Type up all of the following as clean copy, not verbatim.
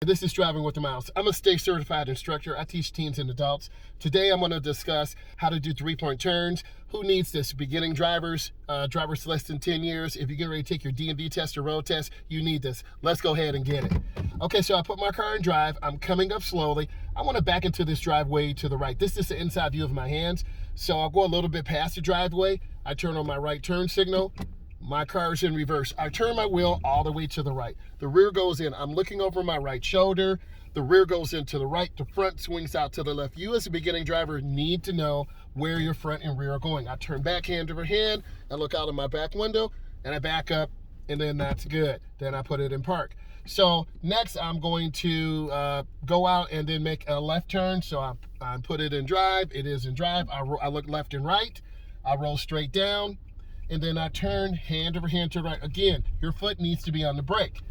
This is Driving with the Miles. I'm a state certified instructor. I teach teens and adults. Today I'm going to discuss how to do three-point turns. Who needs this? Beginning drivers, drivers less than 10 years. If you're getting ready to take your DMV test or road test, you need this. Let's go ahead and get it. Okay, so I put my car in drive. I'm coming up slowly. I want to back into this driveway to the right. This is the inside view of my hands. So I'll go a little bit past the driveway. I turn on my right turn signal. My car is in reverse. I turn my wheel all the way to the right. The rear goes in. I'm looking over my right shoulder. The rear goes in to the right. The front swings out to the left. You as a beginning driver need to know where your front and rear are going. I turn back hand over hand. I look out of my back window and I back up, and then that's good. Then I put it in park. So next I'm going to go out and then make a left turn. So I put it in drive. It is in drive. I look left and right. I roll straight down. And then I turn hand over hand to the right. Again, your foot needs to be on the brake.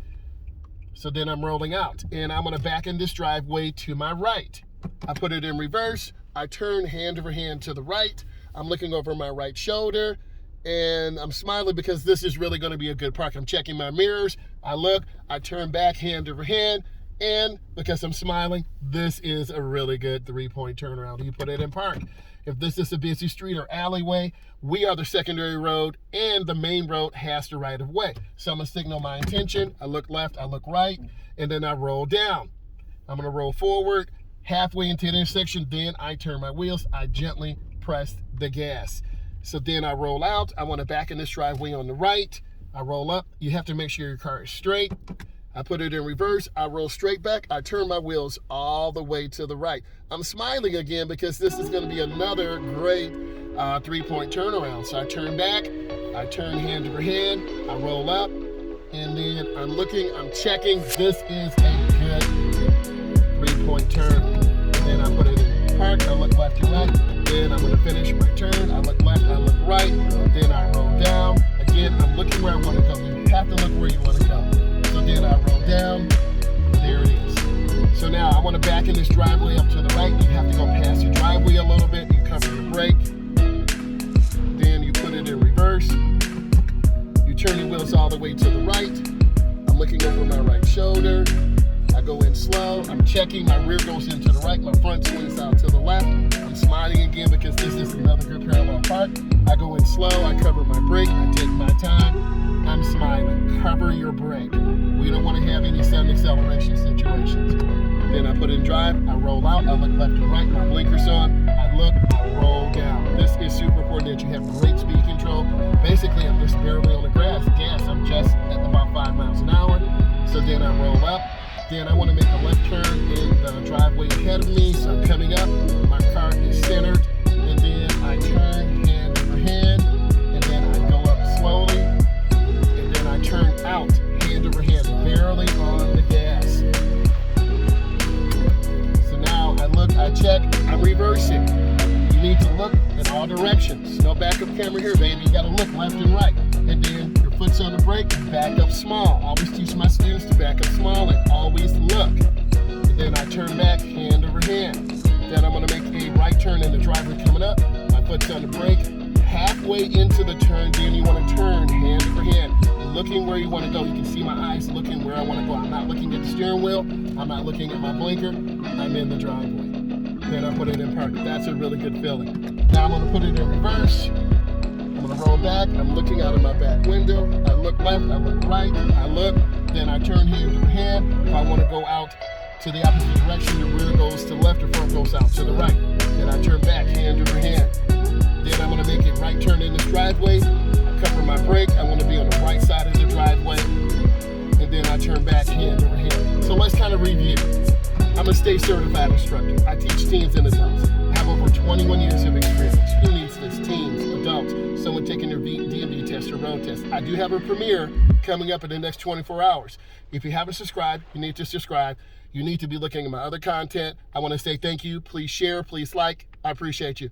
So then I'm rolling out, and I'm gonna back in this driveway to my right. I put it in reverse. I turn hand over hand to the right. I'm looking over my right shoulder, and I'm smiling because this is really gonna be a good park. I'm checking my mirrors. I look, I turn back hand over hand, and because I'm smiling, this is a really good three-point turnaround. You put it in park. If this is a busy street or alleyway, we are the secondary road and the main road has the right of way. So I'm gonna signal my intention. I look left, I look right, and then I roll down. I'm gonna roll forward, halfway into the intersection, then I turn my wheels, I gently press the gas. So then I roll out. I wanna back in this driveway on the right. I roll up. You have to make sure your car is straight. I put it in reverse, I roll straight back, I turn my wheels all the way to the right. I'm smiling again because this is gonna be another great three-point turnaround. So I turn back, I turn hand over hand, I roll up, and then I'm looking, I'm checking. This is a good three-point turn. And then I put it in park, I look left and right, then I'm gonna finish my turn, I look left, I look right, then I roll down. Again, I'm looking where I wanna go. You have to look where you wanna go. So then I roll down, there it is. So now I want to back in this driveway up to the right. You have to go past your driveway a little bit. You cover your brake. Then you put it in reverse. You turn your wheels all the way to the right. I'm looking over my right shoulder. I go in slow. I'm checking. My rear goes into the right. My front swings out to the left. I'm smiling again because this is another good parallel park. I go in slow. I cover my brake. I take my time. I'm smiling. Cover your brake. We don't want to have any sudden acceleration situations. Then I put in drive, I roll out, I look left and right, my blinkers on, I look, I roll down. This is super important that you have great speed control. Basically, I'm just barely on the gas. I'm just at about 5 miles an hour. So then I roll up. Then I want to make a left turn in the driveway ahead of me. So I'm coming up, my car is centered, and then I turn hand over hand, and then I go up slowly, and then I turn out hand over hand, barely on the gas. So now I look, I check, I'm reversing. You need to look in all directions. No backup camera here, baby. You gotta look left and right. And then your foot's on the brake, back up small. Always teach my students to back up small and always look. And then I turn back hand over hand. Then I'm gonna make a right turn in the driveway coming up. My foot's on the brake. Halfway into the turn, then you wanna turn hand over hand. Looking where you want to go. You can see my eyes looking where I want to go. I'm not looking at the steering wheel. I'm not looking at my blinker. I'm in the driveway. Then I put it in park. That's a really good feeling. Now I'm going to put it in reverse. I'm going to roll back. I'm looking out of my back window. I look left. I look right. I look. Then I turn hand over hand. If I want to go out to the opposite direction, the rear goes to the left, the front goes out to the right. Then I turn back hand over hand. Then I'm going to make a right turn in this driveway. Cover my brake. I want to be on the right side of the driveway, and then I turn back hand over hand. So let's kind of review. I'm a state certified instructor. I teach teens and adults. I have over 21 years of experience. Who needs this? Teens, adults, someone taking their DMV test or road test. I do have a premiere coming up in the next 24 hours. If you haven't subscribed, you need to subscribe. You need to be looking at my other content. I want to say thank you. Please share, please like. I appreciate you.